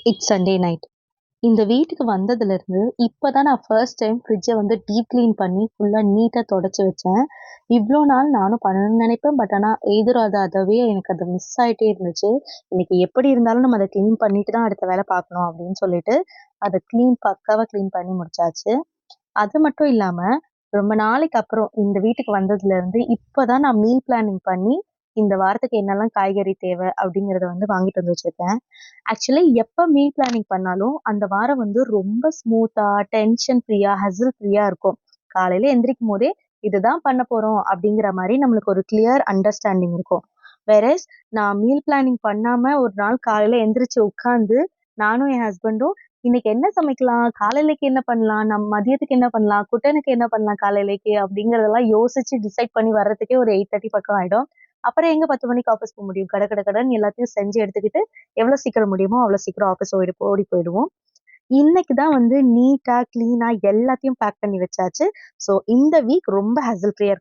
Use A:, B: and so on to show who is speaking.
A: It's Sunday night. இந்த வீட்டுக்கு வந்ததுலேருந்து இப்போ தான் நான் ஃபர்ஸ்ட் டைம் ஃப்ரிட்ஜை வந்து டீப் க்ளீன் பண்ணி ஃபுல்லாக நீட்டாக தொடச்சி வச்சேன். இவ்வளோ நாள் நானும் பண்ணணும்னு நினைப்பேன். பட் ஆனால் எய்தர் அதவே எனக்கு அது மிஸ் ஆயிட்டே இருந்துச்சு. இன்னைக்கு எப்படி இருந்தாலும் நம்ம அத க்ளீன் பண்ணிட்டு தான் அடுத்த வேலை பார்க்கணும் அப்படின்னு சொல்லிட்டு, அத பக்காவா க்ளீன் பண்ணி முடிச்சாச்சு. அது மட்டும் இல்லாம, ரொம்ப நாளைக்கு அப்புறம் இந்த வீட்டுக்கு வந்ததுலேருந்து இப்போ தான் நான் மீல் பிளானிங் பண்ணி, இந்த வாரத்துக்கு என்னெல்லாம் காய்கறி தேவை அப்படிங்கிறத வந்து வாங்கிட்டு வந்து வச்சிருக்கேன். ஆக்சுவலி எப்ப மீல் பிளானிங் பண்ணாலும், அந்த வாரம் வந்து ரொம்ப ஸ்மூத்தா, டென்ஷன் ஃப்ரீயா, ஹஸ்ல் ஃப்ரீயா இருக்கும். காலையில எந்திரிக்கும்போதே, இதுதான் பண்ண போறோம் அப்படிங்கிற மாரி நம்மளுக்கு ஒரு கிளியர் அண்டர்ஸ்டாண்டிங் இருக்கும். வேறஸ் நான் மீல் பிளானிங் பண்ணாம ஒரு நாள் காலையில எந்திரிச்சு உட்காந்து, நானும் என் ஹஸ்பண்டும் இன்னைக்கு என்ன சமைக்கலாம்? காலையிலக்கு என்ன பண்ணலாம்? மதியத்துக்கு என்ன பண்ணலாம்? குட்டனுக்கு என்ன பண்ணலாம் காலையிலக்கு? அப்படிங்கிறதெல்லாம் யோசிச்சு டிசைட் பண்ணி வர்றதுக்கே ஒரு 8:30 பக்கம் ஆயிடும். அப்புறம் எங்க 10 மணிக்கு ஆஃபீஸ் போ முடியும்? கட கட கடன்னு எல்லாத்தையும் செஞ்சு எடுத்துக்கிட்டு எவ்வளோ சீக்கிரம் முடியுமோ அவ்வளோ சீக்கிரம் ஆஃபீஸ் ஓடி போயிடுவோம். இன்னைக்கு தான் வந்து நீட்டா, கிளீனா எல்லாத்தையும் பேக் பண்ணி வச்சாச்சு. ஸோ இந்த வீக் ரொம்ப ஹேசல் ஃப்ரீயா